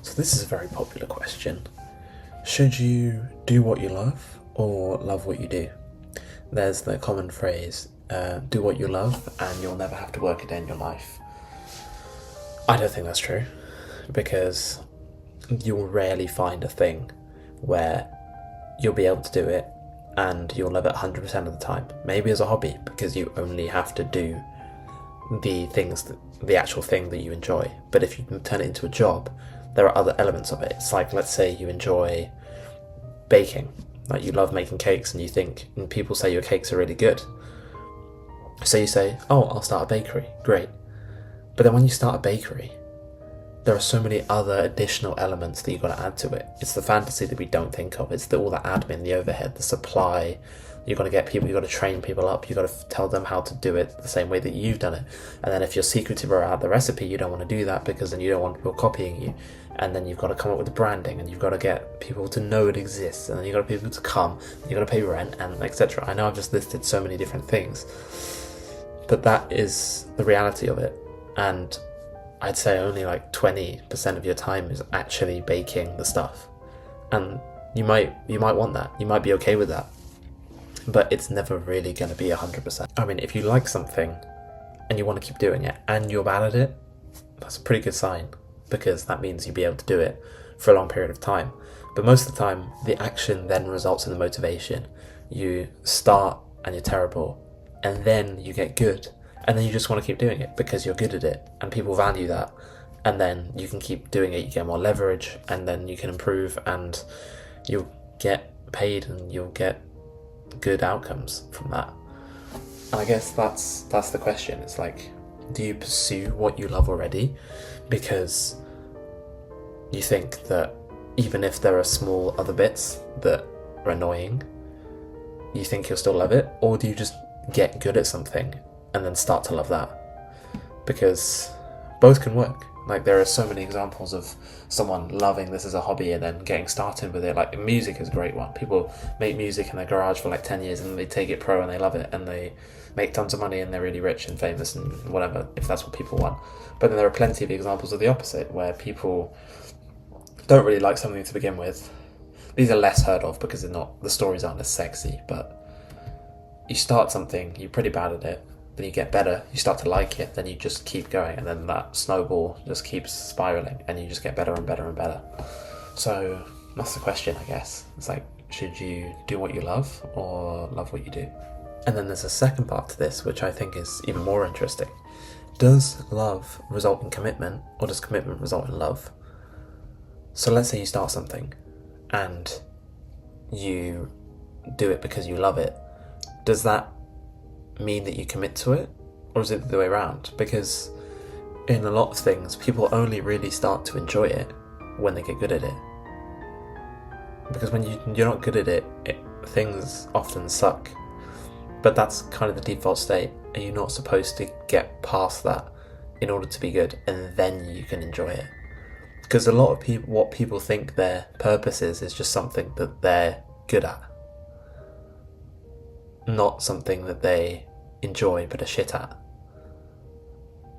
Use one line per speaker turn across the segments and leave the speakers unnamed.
So this is a very popular question. Should you do what you love or love what you do? There's the common phrase, do what you love and you'll never have to work a day in your life. I don't think that's true, because you'll rarely find a thing where you'll be able to do it and you'll love it 100% of the time. Maybe as a hobby, because you only have to do the actual thing that you enjoy. But if you turn it into a job, there are other elements of it. It's like, let's say you enjoy baking, like you love making cakes and people say your cakes are really good. So you say, oh, I'll start a bakery, great. But then when you start a bakery, there are so many other additional elements that you've got to add to it. It's the fantasy that we don't think of. It's all the admin, the overhead, the supply. You've got to get people, you've got to train people up, you've got to tell them how to do it the same way that you've done it. And then if you're secretive about the recipe, you don't want to do that, because then you don't want people copying you. And then you've got to come up with the branding, and you've got to get people to know it exists, and then you've got people to come, and you've got to pay rent, and etc. I know I've just listed so many different things, but that is the reality of it. And I'd say only like 20% of your time is actually baking the stuff. And you might want that. You might be okay with that. But it's never really going to be 100%. I mean, if you like something and you want to keep doing it and you're bad at it, that's a pretty good sign, because that means you'll be able to do it for a long period of time. But most of the time, the action then results in the motivation. You start and you're terrible, and then you get good. And then you just want to keep doing it because you're good at it and people value that. And then you can keep doing it, you get more leverage, and then you can improve and you'll get paid and you'll get good outcomes from that. And I guess that's the question. It's like, do you pursue what you love already because you think that even if there are small other bits that are annoying, you think you'll still love it? Or do you just get good at something and then start to love that? Because both can work. Like, there are so many examples of someone loving this as a hobby and then getting started with it. Like, music is a great one. People make music in their garage for like 10 years and they take it pro and they love it and they make tons of money and they're really rich and famous and whatever, if that's what people want. But then there are plenty of examples of the opposite, where people don't really like something to begin with. These are less heard of because the stories aren't as sexy, but you start something, you're pretty bad at it, then you get better, you start to like it, then you just keep going, and then that snowball just keeps spiraling and you just get better and better and better. So that's the question, I guess. It's like, should you do what you love or love what you do? And then there's a second part to this, which I think is even more interesting. Does love result in commitment, or does commitment result in love? So let's say you start something and you do it because you love it. Does that mean that you commit to it, or is it the other way around? Because in a lot of things, people only really start to enjoy it when they get good at it. Because when you're not good at it, things often suck. But that's kind of the default state. Are you not supposed to get past that in order to be good, and then you can enjoy it? Because a lot of people, what people think their purpose is just something that they're good at, not something that they enjoy but are shit at.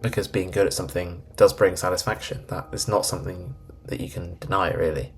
Because being good at something does bring satisfaction. That is not something that you can deny, really.